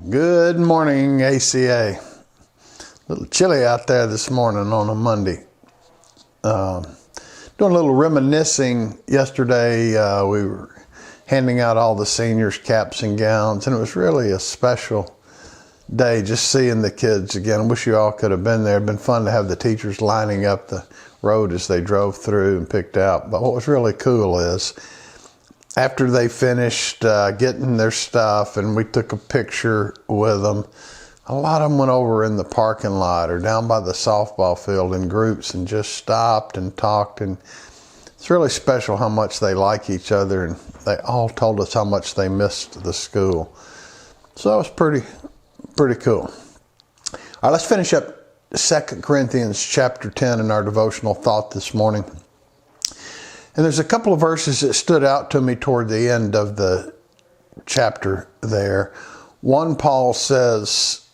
Good morning, ACA. A little chilly out there this morning on a Monday. Doing a little reminiscing. Yesterday, we were handing out all the seniors caps and gowns, and it was really a special day just seeing the kids again. I wish you all could have been there. It'd been fun to have the teachers lining up the road as they drove through and picked out. But what was really cool is after they finished getting their stuff and we took a picture with them, a lot of them went over in the parking lot or down by the softball field in groups and just stopped and talked. And it's really special how much they like each other, and they all told us how much they missed the school. So that was pretty cool. All right, let's finish up 2 Corinthians chapter 10 in our devotional thought this morning. And there's a couple of verses that stood out to me toward the end of the chapter there. One, Paul says,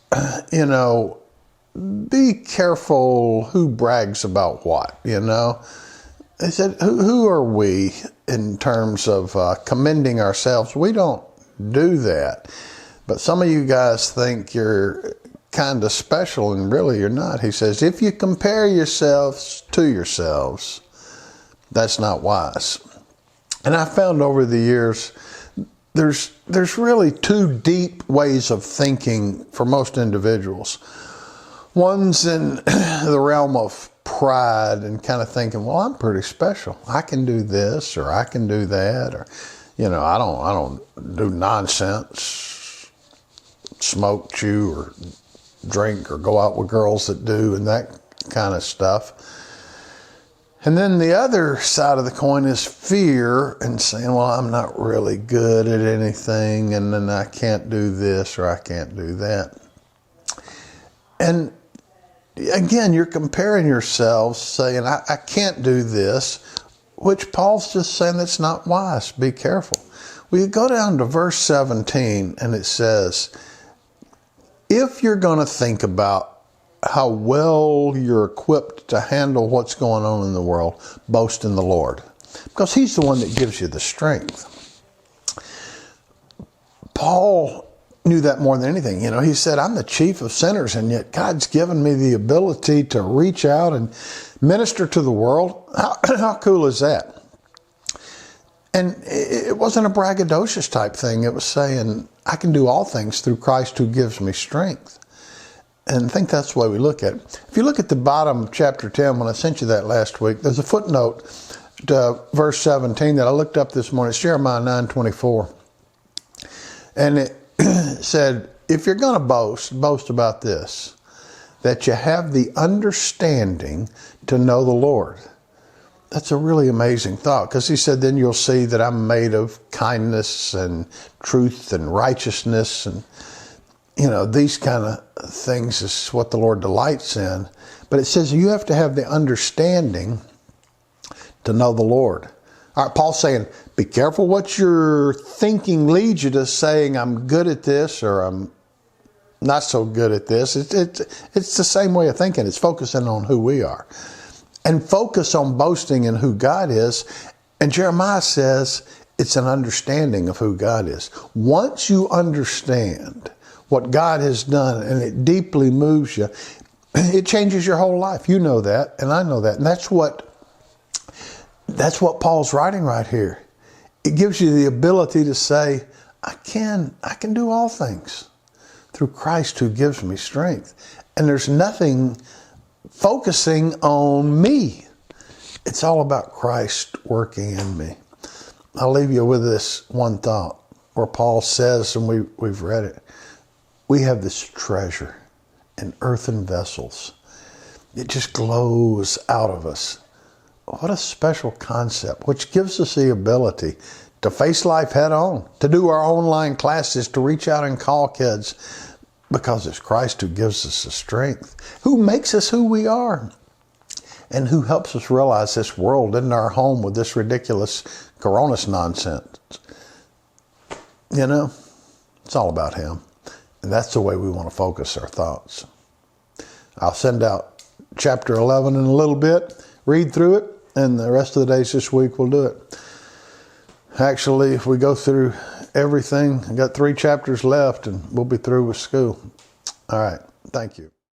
be careful who brags about what, He said, who are we in terms of commending ourselves? We don't do that. But some of you guys think you're kind of special, and really you're not. He says, if you compare yourselves to yourselves, that's not wise. And I found over the years, there's really two deep ways of thinking for most individuals. One's in the realm of pride and kind of thinking, well, I'm pretty special. I can do this or I can do that, or, I don't do nonsense, smoke, chew, or drink, or go out with girls that do, and that kind of stuff. And then the other side of the coin is fear and saying, well, I'm not really good at anything, and then I can't do this or I can't do that. And again, you're comparing yourselves, saying, I can't do this, which Paul's just saying that's not wise. Be careful. Well, you go down to verse 17, and it says, if you're going to think about how well you're equipped to handle what's going on in the world, boast in the Lord, because He's the one that gives you the strength. Paul knew that more than anything. He said, I'm the chief of sinners, and yet God's given me the ability to reach out and minister to the world. How cool is that? And it wasn't a braggadocious type thing. It was saying, I can do all things through Christ who gives me strength. And I think that's the way we look at it. If you look at the bottom of chapter 10, when I sent you that last week, there's a footnote to verse 17 that I looked up this morning. It's Jeremiah 9:24. And it said, if you're going to boast about this, that you have the understanding to know the Lord. That's a really amazing thought, because he said, then you'll see that I'm made of kindness and truth and righteousness, and these kind of things is what the Lord delights in. But it says you have to have the understanding to know the Lord. All right, Paul's saying, be careful what your thinking leads you to saying, I'm good at this or I'm not so good at this. It's the same way of thinking. It's focusing on who we are. And focus on boasting in who God is. And Jeremiah says it's an understanding of who God is. Once you understand what God has done, and it deeply moves you, it changes your whole life. You know that, and I know that. And that's what Paul's writing right here. It gives you the ability to say, I can do all things through Christ who gives me strength. And there's nothing focusing on me. It's all about Christ working in me. I'll leave you with this one thought where Paul says, and we've read it, we have this treasure in earthen vessels. It just glows out of us. What a special concept, which gives us the ability to face life head on, to do our online classes, to reach out and call kids, because it's Christ who gives us the strength, who makes us who we are, and who helps us realize this world isn't our home with this ridiculous coronas nonsense. It's all about Him. And that's the way we want to focus our thoughts. I'll send out chapter 11 in a little bit, read through it, and the rest of the days this week we'll do it. Actually, if we go through everything. I got 3 chapters left and we'll be through with school. All right. Thank you.